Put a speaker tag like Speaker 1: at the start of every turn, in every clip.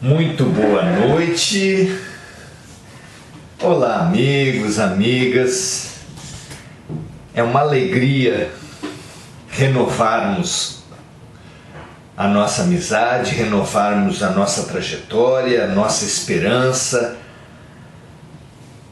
Speaker 1: Muito boa noite. Olá, amigos, amigas. É uma alegria renovarmos a nossa amizade, renovarmos a nossa trajetória, a nossa esperança,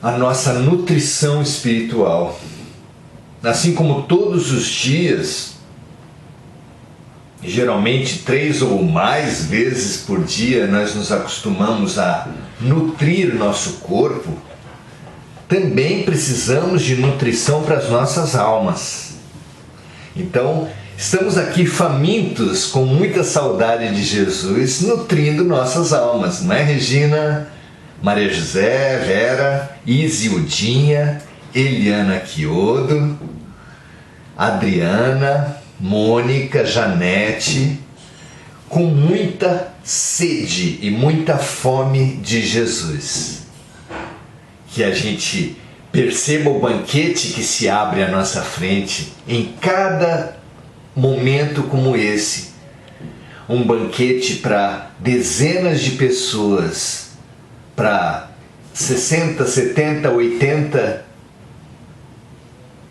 Speaker 1: a nossa nutrição espiritual. Assim como todos os dias, geralmente 3 ou mais vezes por dia, nós nos acostumamos a nutrir nosso corpo, também precisamos de nutrição para as nossas almas. Então, estamos aqui famintos, com muita saudade de Jesus, nutrindo nossas almas, não é, Regina? Maria José, Vera, Isildinha, Eliana Quiodo, Adriana, Mônica, Janete, com muita sede e muita fome de Jesus. Que a gente perceba o banquete que se abre à nossa frente em cada momento como esse. Um banquete para dezenas de pessoas, para 60, 70, 80,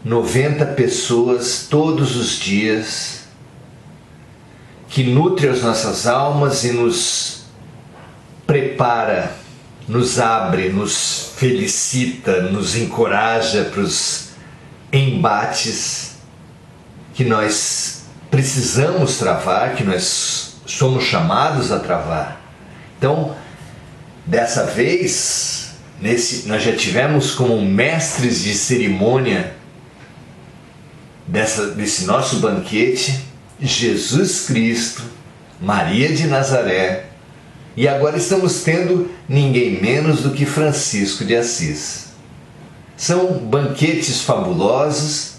Speaker 1: 90 pessoas todos os dias, que nutre as nossas almas e nos prepara, nos abre, nos felicita, nos encoraja para os embates que nós precisamos travar, que nós somos chamados a travar. Então, dessa vez, nós já tivemos como mestres de cerimônia desse nosso banquete, Jesus Cristo, Maria de Nazaré, e agora estamos tendo ninguém menos do que Francisco de Assis. São banquetes fabulosos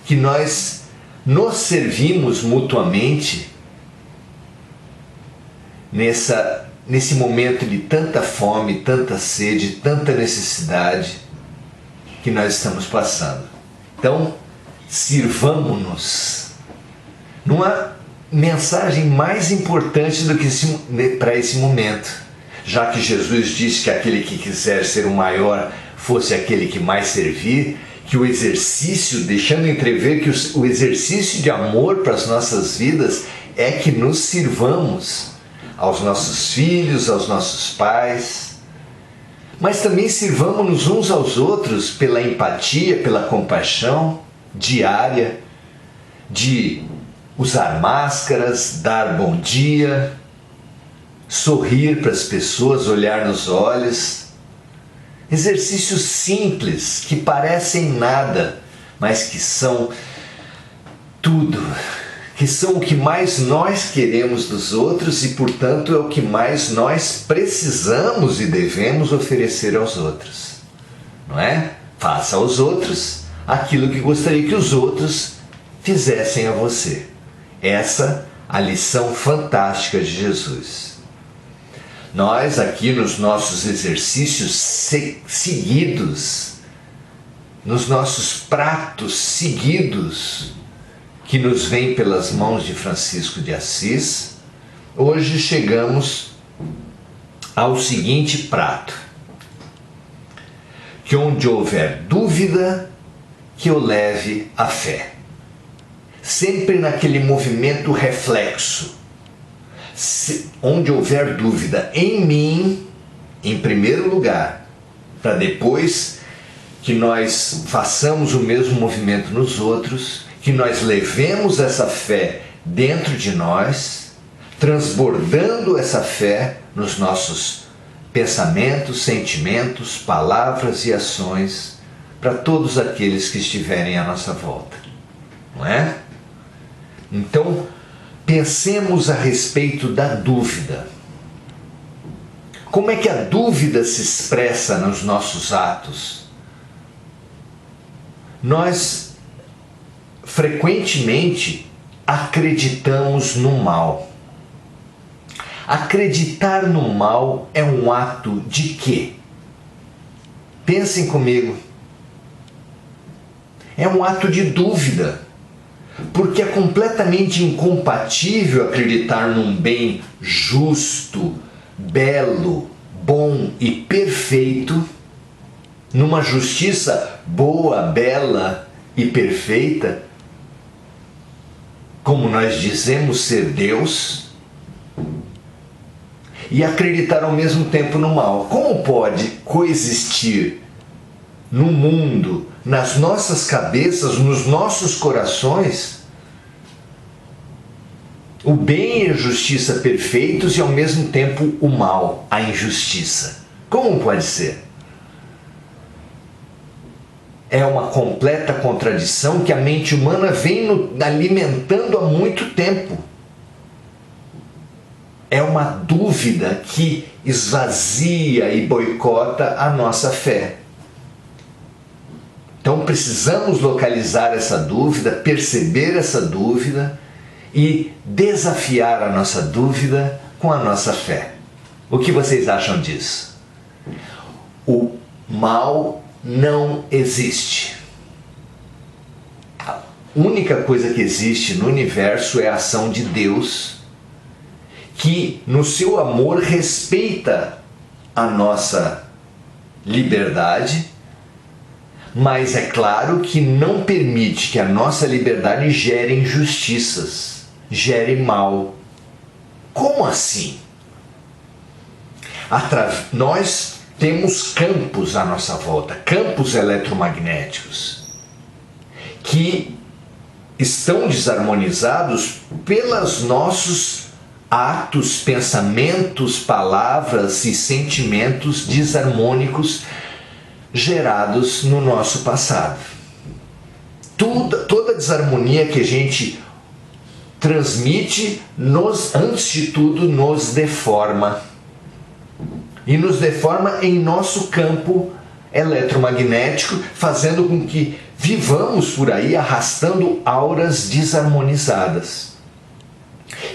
Speaker 1: que nós nos servimos mutuamente nesse momento de tanta fome, tanta sede, tanta necessidade que nós estamos passando. Então, sirvamo-nos. Não há mensagem mais importante do que para esse momento, já que Jesus disse que aquele que quiser ser o maior fosse aquele que mais servir, que o exercício, deixando entrever que o exercício de amor para as nossas vidas é que nos sirvamos aos nossos filhos, aos nossos pais, mas também sirvamos-nos uns aos outros pela empatia, pela compaixão diária, de usar máscaras, dar bom dia, sorrir para as pessoas, olhar nos olhos. Exercícios simples, que parecem nada, mas que são tudo, que são o que mais nós queremos dos outros e, portanto, é o que mais nós precisamos e devemos oferecer aos outros. Não é? Faça aos outros aquilo que gostaria que os outros fizessem a você. Essa a lição fantástica de Jesus. Nós aqui nos nossos exercícios seguidos, nos nossos pratos seguidos, que nos vêm pelas mãos de Francisco de Assis, hoje chegamos ao seguinte prato: que onde houver dúvida, que eu leve a fé. Sempre naquele movimento reflexo. Onde houver dúvida em mim, em primeiro lugar, para depois que nós façamos o mesmo movimento nos outros, que nós levemos essa fé dentro de nós, transbordando essa fé nos nossos pensamentos, sentimentos, palavras e ações, para todos aqueles que estiverem à nossa volta, não é? Então, pensemos a respeito da dúvida. Como é que a dúvida se expressa nos nossos atos? Nós, frequentemente, acreditamos no mal. Acreditar no mal é um ato de quê? Pensem comigo. É um ato de dúvida, porque é completamente incompatível acreditar num bem justo, belo, bom e perfeito, numa justiça boa, bela e perfeita, como nós dizemos ser Deus, e acreditar ao mesmo tempo no mal. Como pode coexistir no mundo, nas nossas cabeças, nos nossos corações, o bem e a justiça perfeitos e ao mesmo tempo o mal, a injustiça? Como pode ser? É uma completa contradição que a mente humana vem alimentando há muito tempo. É uma dúvida que esvazia e boicota a nossa fé. Então precisamos localizar essa dúvida, perceber essa dúvida e desafiar a nossa dúvida com a nossa fé. O que vocês acham disso? O mal não existe. A única coisa que existe no universo é a ação de Deus, que no seu amor respeita a nossa liberdade, mas é claro que não permite que a nossa liberdade gere injustiças, gere mal. Como assim? Nós temos campos à nossa volta, campos eletromagnéticos, que estão desarmonizados pelos nossos atos, pensamentos, palavras e sentimentos desarmônicos gerados no nosso passado. Toda desarmonia que a gente transmite, antes de tudo, nos deforma. E nos deforma em nosso campo eletromagnético, fazendo com que vivamos por aí arrastando auras desarmonizadas.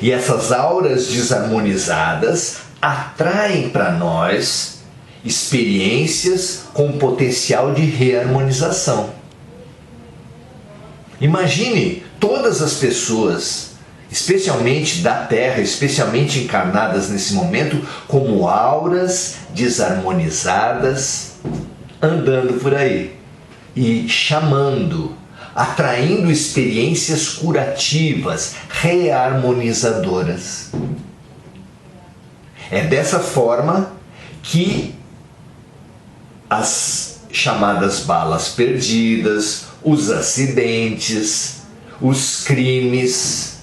Speaker 1: E essas auras desarmonizadas atraem para nós experiências com potencial de reharmonização. Imagine todas as pessoas, especialmente da Terra, especialmente encarnadas nesse momento, como auras desarmonizadas, andando por aí e chamando, atraindo experiências curativas, reharmonizadoras. É dessa forma que as chamadas balas perdidas, os acidentes, os crimes,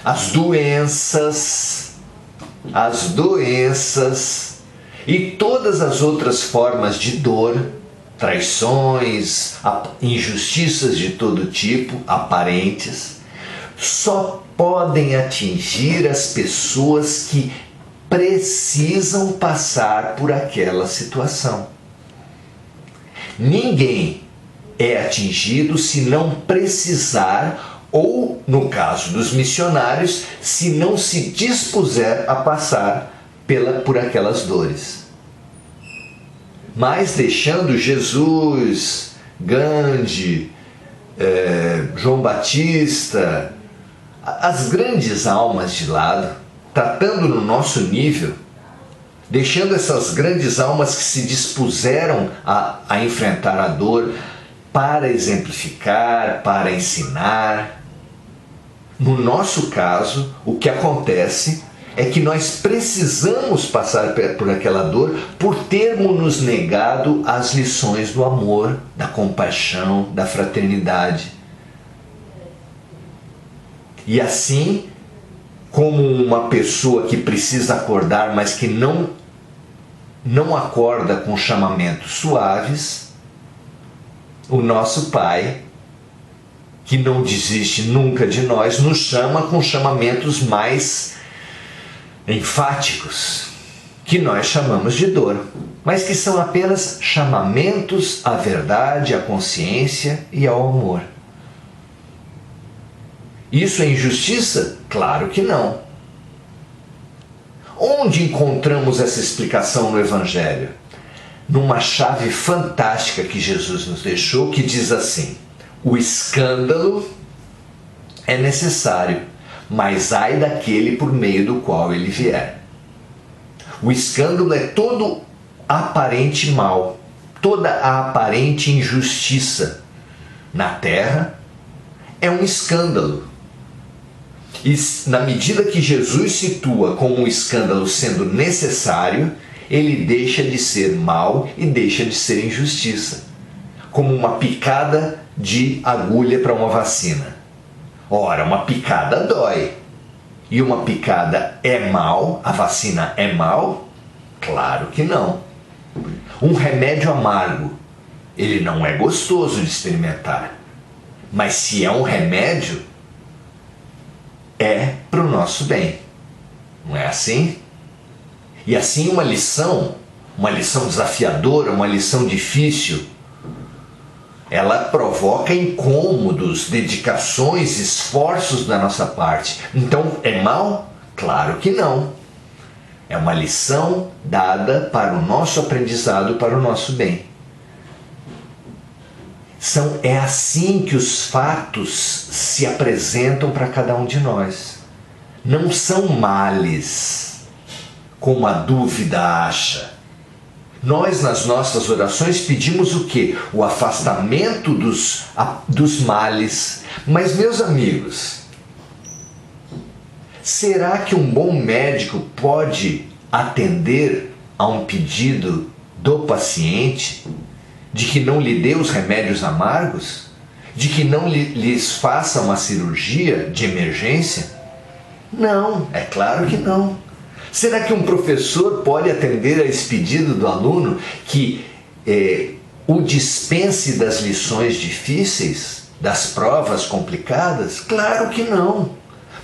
Speaker 1: as doenças e todas as outras formas de dor, traições, injustiças de todo tipo, aparentes, só podem atingir as pessoas que precisam passar por aquela situação. Ninguém é atingido se não precisar, ou, no caso dos missionários, se não se dispuser a passar por aquelas dores. Mas deixando Jesus, Gandhi, João Batista, as grandes almas de lado, tratando no nosso nível, deixando essas grandes almas que se dispuseram a enfrentar a dor para exemplificar, para ensinar. No nosso caso, o que acontece é que nós precisamos passar por aquela dor por termos nos negado as lições do amor, da compaixão, da fraternidade. E assim, como uma pessoa que precisa acordar, mas que não acorda com chamamentos suaves, o nosso Pai, que não desiste nunca de nós, nos chama com chamamentos mais enfáticos, que nós chamamos de dor, mas que são apenas chamamentos à verdade, à consciência e ao amor. Isso é injustiça? Claro que não. Onde encontramos essa explicação no Evangelho? Numa chave fantástica que Jesus nos deixou, que diz assim: o escândalo é necessário, mas ai daquele por meio do qual ele vier. O escândalo é todo aparente mal, toda a aparente injustiça na terra é um escândalo. E na medida que Jesus situa como um escândalo sendo necessário, ele deixa de ser mal e deixa de ser injustiça. Como uma picada de agulha para uma vacina. Ora, uma picada dói. E uma picada é mal? A vacina é mal? Claro que não. Um remédio amargo, ele não é gostoso de experimentar. Mas se é um remédio, é para o nosso bem. Não é assim? E assim uma lição desafiadora, uma lição difícil, ela provoca incômodos, dedicações, esforços da nossa parte. Então, é mal? Claro que não. É uma lição dada para o nosso aprendizado, para o nosso bem. É assim que os fatos se apresentam para cada um de nós. Não são males, como a dúvida acha. Nós, nas nossas orações, pedimos o quê? O afastamento dos males. Mas, meus amigos, será que um bom médico pode atender a um pedido do paciente de que não lhe dê os remédios amargos? De que não lhes faça uma cirurgia de emergência? Não, é claro que não. Será que um professor pode atender a esse pedido do aluno que o dispense das lições difíceis, das provas complicadas? Claro que não.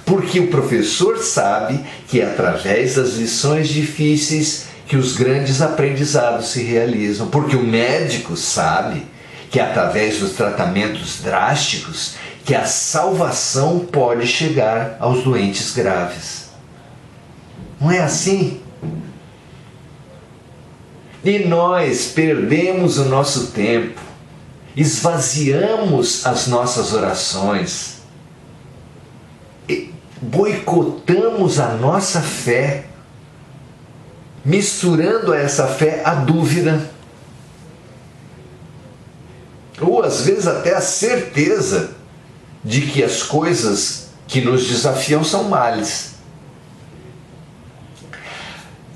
Speaker 1: Porque o professor sabe que é através das lições difíceis que os grandes aprendizados se realizam. Porque o médico sabe que é através dos tratamentos drásticos que a salvação pode chegar aos doentes graves. Não é assim? E nós perdemos o nosso tempo, esvaziamos as nossas orações, boicotamos a nossa fé, misturando a essa fé a dúvida, ou às vezes até a certeza de que as coisas que nos desafiam são males.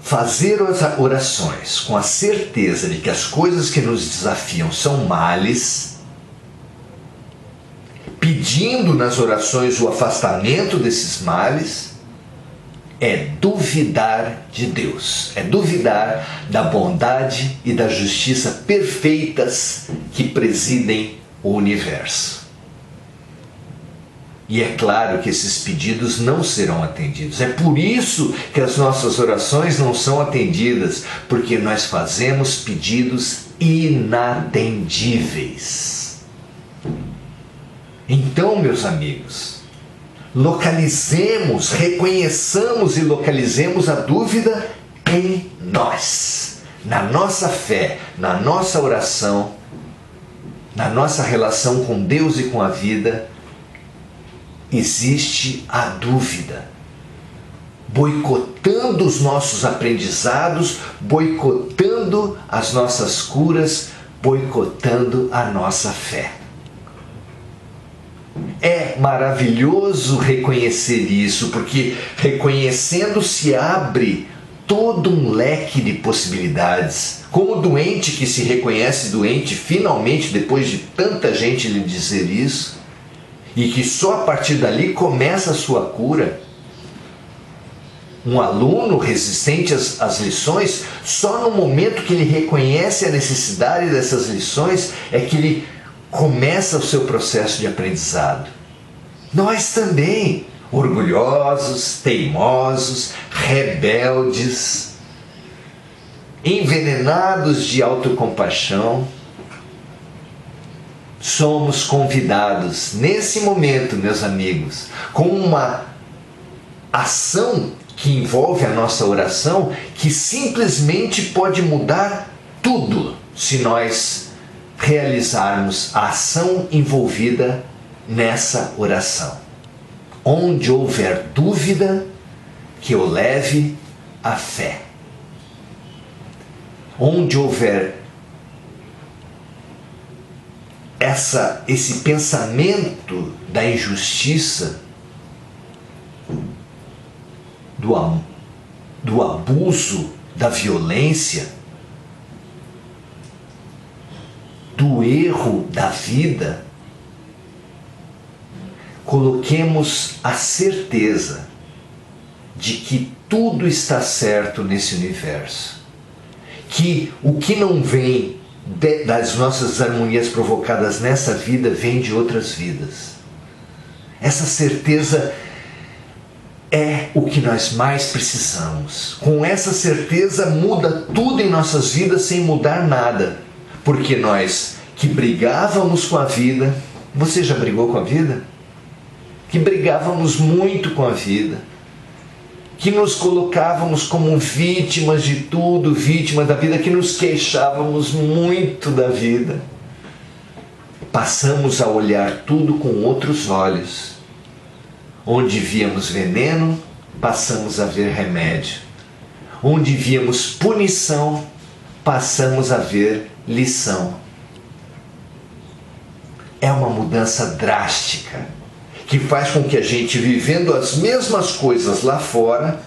Speaker 1: Fazer as orações com a certeza de que as coisas que nos desafiam são males, pedindo nas orações o afastamento desses males, é duvidar de Deus, é duvidar da bondade e da justiça perfeitas que presidem o universo. E é claro que esses pedidos não serão atendidos. É por isso que as nossas orações não são atendidas, porque nós fazemos pedidos inatendíveis. Então, meus amigos, localizemos, reconheçamos e localizemos a dúvida em nós, na nossa fé, na nossa oração, na nossa relação com Deus e com a vida. Existe a dúvida, boicotando os nossos aprendizados, boicotando as nossas curas, boicotando a nossa fé. É maravilhoso reconhecer isso, porque reconhecendo se abre todo um leque de possibilidades. Como o doente que se reconhece doente, finalmente, depois de tanta gente lhe dizer isso, e que só a partir dali começa a sua cura. Um aluno resistente às lições, só no momento que ele reconhece a necessidade dessas lições é que ele começa o seu processo de aprendizado. Nós também, orgulhosos, teimosos, rebeldes, envenenados de autocompaixão, somos convidados nesse momento, meus amigos, com uma ação que envolve a nossa oração, que simplesmente pode mudar tudo se nós realizarmos a ação envolvida nessa oração. Onde houver dúvida, que eu leve a fé. onde houver esse pensamento da injustiça, do abuso, da violência, do erro da vida, coloquemos a certeza de que tudo está certo nesse universo, que o que não vem das nossas harmonias provocadas nessa vida vem de outras vidas. Essa certeza é o que nós mais precisamos. Com essa certeza muda tudo em nossas vidas sem mudar nada, porque nós que brigávamos com a vida, você já brigou com a vida? Que brigávamos muito com a vida, que nos colocávamos como vítimas de tudo, vítimas da vida, que nos queixávamos muito da vida. Passamos a olhar tudo com outros olhos. Onde víamos veneno, passamos a ver remédio. Onde víamos punição, passamos a ver lição. É uma mudança drástica, que faz com que a gente, vivendo as mesmas coisas lá fora,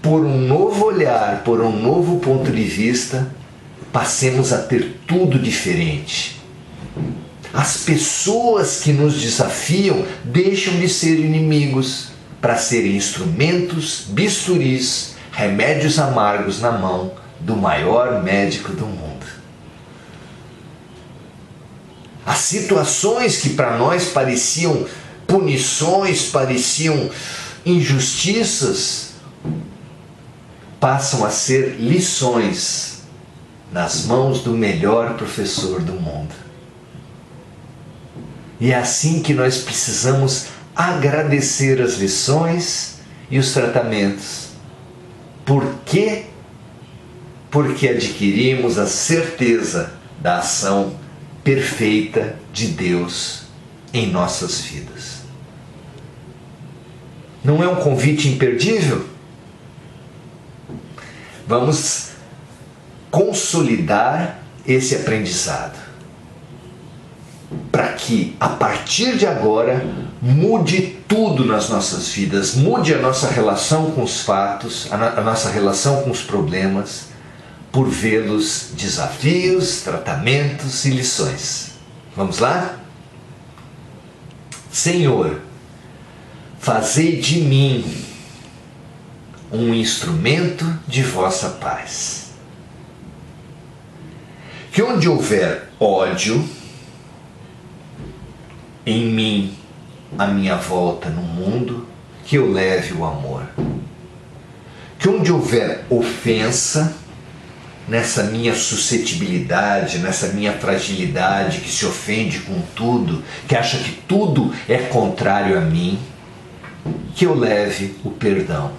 Speaker 1: por um novo olhar, por um novo ponto de vista, passemos a ter tudo diferente. As pessoas que nos desafiam deixam de ser inimigos para serem instrumentos, bisturis, remédios amargos na mão do maior médico do mundo. As situações que para nós pareciam punições, pareciam injustiças, passam a ser lições nas mãos do melhor professor do mundo. E é assim que nós precisamos agradecer as lições e os tratamentos. Por quê? Porque adquirimos a certeza da ação perfeita de Deus em nossas vidas. Não é um convite imperdível? Vamos consolidar esse aprendizado, para que a partir de agora mude tudo nas nossas vidas, mude a nossa relação com os fatos, a nossa relação com os problemas, por vê-los desafios, tratamentos e lições. Vamos lá? Senhor, fazei de mim um instrumento de vossa paz. Que onde houver ódio, em mim, à minha volta no mundo, que eu leve o amor. Que onde houver ofensa, nessa minha suscetibilidade, nessa minha fragilidade, que se ofende com tudo, que acha que tudo é contrário a mim, que eu leve o perdão.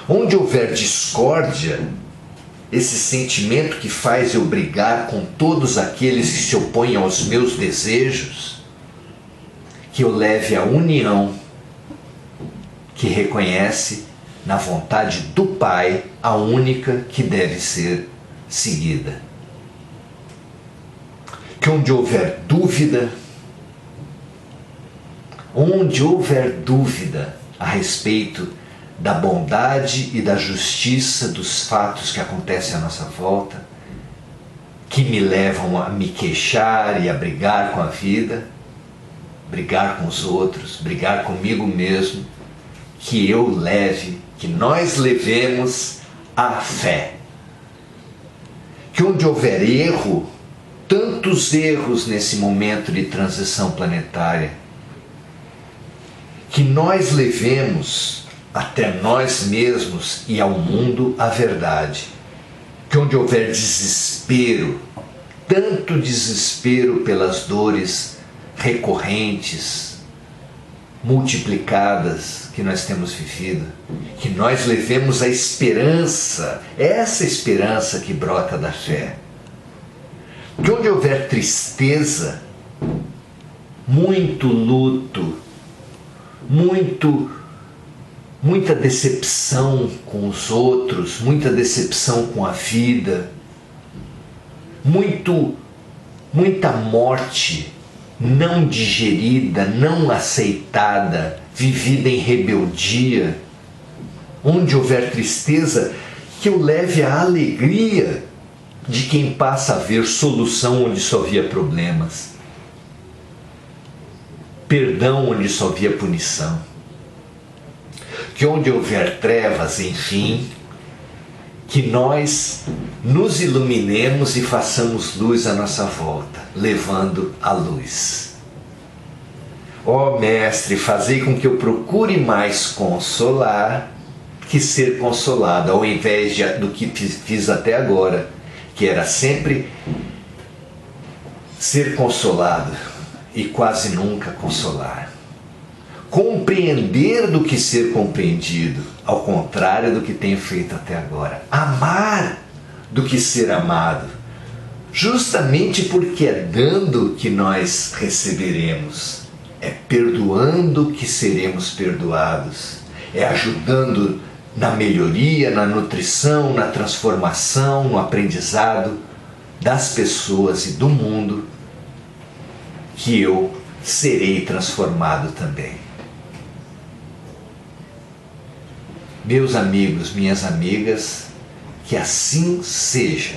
Speaker 1: Onde houver discórdia, esse sentimento que faz eu brigar com todos aqueles que se opõem aos meus desejos, que eu leve a união, que reconhece na vontade do Pai a única que deve ser seguida. Que onde houver dúvida a respeito da bondade e da justiça dos fatos que acontecem à nossa volta, que me levam a me queixar e a brigar com a vida, brigar com os outros, brigar comigo mesmo, que eu leve, que nós levemos a fé. Que onde houver erro, tantos erros nesse momento de transição planetária, que nós levemos até nós mesmos e ao mundo a verdade. Que onde houver desespero, tanto desespero pelas dores recorrentes, multiplicadas que nós temos vivido, que nós levemos a esperança, essa esperança que brota da fé. Que onde houver tristeza, muito luto, muita decepção com os outros, muita decepção com a vida, muita morte não digerida, não aceitada, vivida em rebeldia. Onde houver tristeza, que eu leve a alegria de quem passa a ver solução onde só via problemas, perdão onde só via punição. Que onde houver trevas, enfim, que nós nos iluminemos e façamos luz à nossa volta, levando a luz. Ó Mestre, fazei com que eu procure mais consolar que ser consolado, ao invés do que fiz até agora, que era sempre ser consolado e quase nunca consolar. Compreender do que ser compreendido, ao contrário do que tenho feito até agora. Amar do que ser amado, justamente porque é dando que nós receberemos, é perdoando que seremos perdoados, é ajudando na melhoria, na nutrição, na transformação, no aprendizado das pessoas e do mundo, que eu serei transformado também. Meus amigos, minhas amigas, que assim seja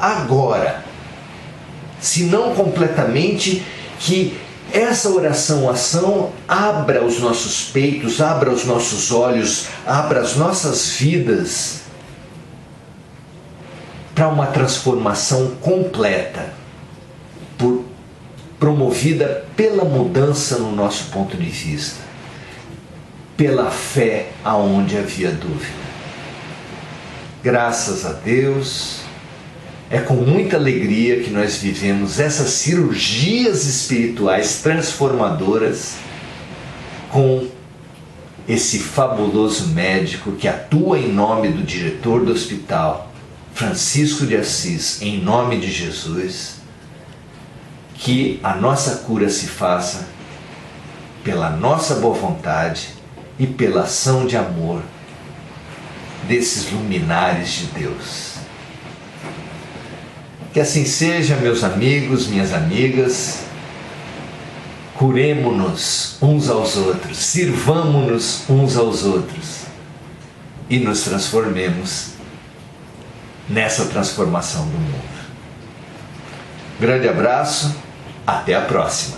Speaker 1: agora, se não completamente, que essa oração-ação abra os nossos peitos, abra os nossos olhos, abra as nossas vidas para uma transformação completa, promovida pela mudança no nosso ponto de vista, pela fé aonde havia dúvida. Graças a Deus, é com muita alegria que nós vivemos essas cirurgias espirituais transformadoras com esse fabuloso médico que atua em nome do diretor do hospital, Francisco de Assis, em nome de Jesus, que a nossa cura se faça pela nossa boa vontade e pela ação de amor desses luminares de Deus. Que assim seja, meus amigos, minhas amigas. Curemo-nos uns aos outros, sirvamo-nos uns aos outros e nos transformemos nessa transformação do mundo. Grande abraço, até a próxima.